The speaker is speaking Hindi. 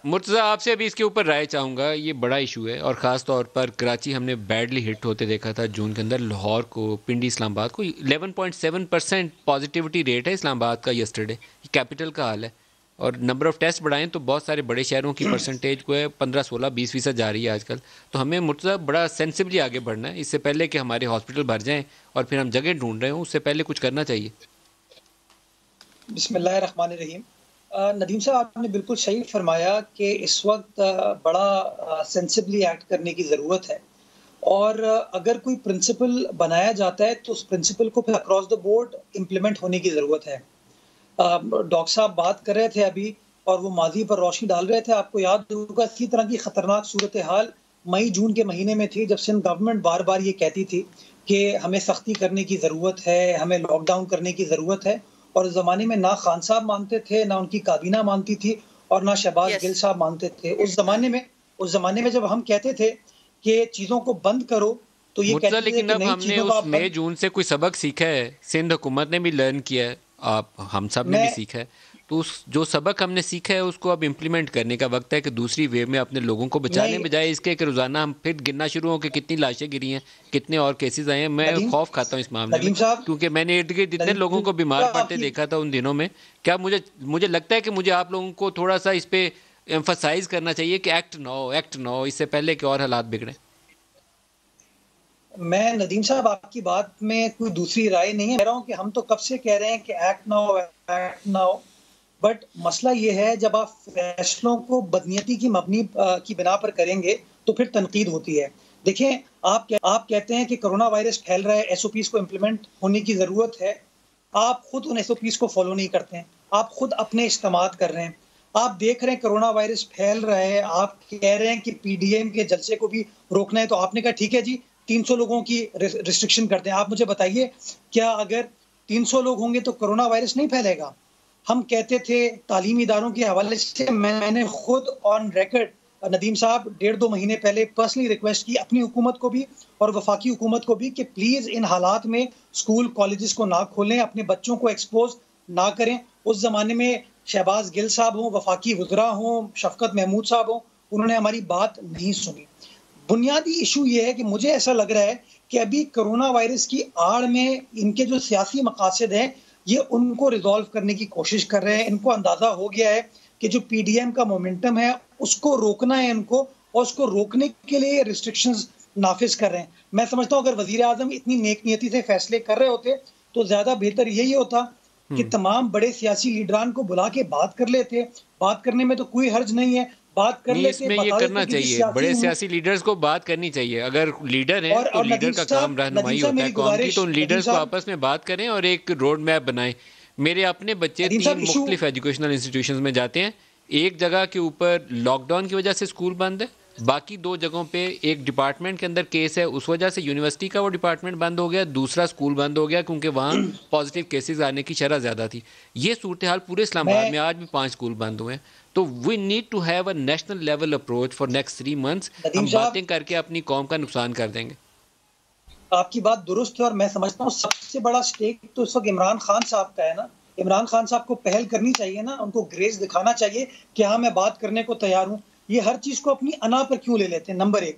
मुर्तज़ा आपसे अभी इसके ऊपर राय चाहूँगा। ये बड़ा इशू है और ख़ास तौर पर कराची हमने बैडली हिट होते देखा था जून के अंदर। लाहौर को, पिंडी, इस्लामाबाद को 11.7% पॉजिटिविटी रेट है इस्लामाबाद का यस्टरडे। कैपिटल का हाल है। और नंबर ऑफ़ टेस्ट बढ़ाएं तो बहुत सारे बड़े शहरों की परसेंटेज को है 15, 16, 20% जा रही है आजकल। तो हमें मुर्तज़ा बड़ा सेंसिबली आगे बढ़ना है। इससे पहले कि हमारे हॉस्पिटल भर जाएँ और फिर हम जगह ढूंढ रहे हों, उससे पहले कुछ करना चाहिए। बिस्मिल्लाहिर्रहमानिर्रहीम। नदीम साहब, आपने बिल्कुल सही फरमाया कि इस वक्त बड़ा सेंसिबली एक्ट करने की ज़रूरत है। और अगर कोई प्रिंसिपल बनाया जाता है तो उस प्रिंसिपल को फिर अक्रॉस द बोर्ड इम्प्लीमेंट होने की ज़रूरत है। डॉक्टर साहब बात कर रहे थे अभी और वो माजी पर रोशनी डाल रहे थे। आपको याद होगा इसी तरह की खतरनाक सूरत हाल मई जून के महीने में थी, जब सिंध गवर्नमेंट बार बार ये कहती थी कि हमें सख्ती करने की ज़रूरत है, हमें लॉकडाउन करने की ज़रूरत है। और उस ज़माने में ना खान साहब मानते थे, ना उनकी काबीना मानती थी और ना शहबाज यस। गिल साहब मानते थे। उस ज़माने में जब हम कहते थे कि चीज़ों को बंद करो, तो ये मुर्तज़ा कहते थे लेकिन कि अब नई हमने चीज़ों को उस आप मई बंद। जून से कोई सबक सीखा है। सिंध हुकूमत ने भी लर्न किया है, आप हम सब ने भी मैं सीखा है। तो उस जो सबक हमने सीखा है उसको अब इम्प्लीमेंट करने का वक्त है कि दूसरी वे में अपने लोगों को बचाने मैं बजाय इसके कि रोज़ाना हम फिर गिनना शुरू हो कि कितनी लाशें गिरी हैं, कितने और केसेस आए हैं। मैं नदीम खौफ खाता हूँ इस मामले में, नदीम साहब क्योंकि मैंने इर्द गिर्द जितने लोगों नदीम को बीमार साहब पड़ते आपकी देखा था उन दिनों में। क्या मुझे मुझे लगता है कि मुझे आप लोगों को थोड़ा सा इस पे एम्फसाइज करना चाहिए कि एक्ट ना हो इससे पहले कि और हालात बिगड़े। मैं नदीम साहब आपकी बात में कोई दूसरी राय नहीं है। कह रहा हूँ कि हम तो कब से कह रहे हैं कि एक्ट ना हो। बट मसला ये है, जब आप फैसलों को बदनीयती की मबनी की बिना पर करेंगे तो फिर तनकीद होती है। देखें, आप कहते हैं कि कोरोना वायरस फैल रहा है, एसओपीज को इम्प्लीमेंट होने की ज़रूरत है। आप खुद उन एसओपीज को फॉलो नहीं करते हैं। आप खुद अपने इस्तेमाल कर रहे हैं। आप देख रहे हैं कोरोना वायरस फैल रहा है, आप कह रहे हैं कि पीडीएम के जलसे को भी रोकना है, तो आपने कहा ठीक है जी, 300 लोगों की रिस्ट्रिक्शन करते हैं। आप मुझे बताइए, क्या अगर 300 लोग होंगे तो कोरोना वायरस नहीं फैलेगा? हम कहते थे तालीमी इदारों के हवाले से, मैंने खुद ऑन रिकॉर्ड नदीम साहब 1.5-2 महीने पहले पर्सनली रिक्वेस्ट की अपनी हुकूमत को भी और वफाकी हुकूमत को भी कि प्लीज इन हालात में स्कूल कॉलेजेस को ना खोलें, अपने बच्चों को एक्सपोज ना करें। उस जमाने में शहबाज गिल साहब हों, वफाकी वज़रा हों, शफकत महमूद साहब हों, उन्होंने हमारी बात नहीं सुनी। बुनियादी इशू ये है कि मुझे ऐसा लग रहा है कि अभी कोरोना वायरस की आड़ में इनके जो सियासी मकासद हैं, ये उनको रिजॉल्व करने की कोशिश कर रहे हैं। इनको अंदाजा हो गया है कि जो पीडीएम का मोमेंटम है उसको रोकना है इनको, और उसको रोकने के लिए रिस्ट्रिक्शंस नाफिज कर रहे हैं। मैं समझता हूँ अगर वजीर आजम इतनी नेक नियति से फैसले कर रहे होते तो ज्यादा बेहतर यही होता कि हम्म। तमाम बड़े सियासी लीडरान को बुला के बात कर लेते। बात करने में तो कोई हर्ज नहीं है, बात कर नहीं, लेते, इसमें ये बता करना देते कि जी चाहिए, बड़े सियासी। सियासी लीडर्स को बात करनी चाहिए। अगर लीडर हैं तो और लीडर का काम नदीम रहनुमाई साहब होता है मेरी कौम की, तो गुजारिश, उन नदीम लीडर्स को साहब आपस में बात करें और एक रोड मैप बनाएं। मेरे अपने बच्चे नदीम साहब 3 इशू। मुख्तलिफ एजुकेशनल इंस्टीट्यूशंस में जाते हैं। एक जगह के ऊपर लॉकडाउन की वजह से स्कूल बंद है, बाकी 2 जगहों पे एक डिपार्टमेंट के अंदर केस है, उस वजह से यूनिवर्सिटी का वो डिपार्टमेंट बंद हो गया, दूसरा स्कूल बंद हो गया क्योंकि वहाँ पॉजिटिव केसेस आने की शरह ज़्यादा थी। ये सूरत हाल पूरे इस्लामाबाद मैं में आज भी 5 स्कूल बंद हुए हैं। तो we need to have a national level approach for next 3 months. Nadeem हम साहब बातें करके अपनी कौम का नुकसान कर देंगे। आपकी बात दुरुस्त है और मैं समझता हूँ सबसे बड़ा स्टेक तो इस वक्त इमरान खान साहब का है ना। इमरान खान साहब को पहल करनी चाहिए ना, उनको ग्रेस दिखाना चाहिए कि हाँ मैं बात करने को तैयार हूँ। ये हर चीज को अपनी अना पर क्यों ले लेते हैं? नंबर 1।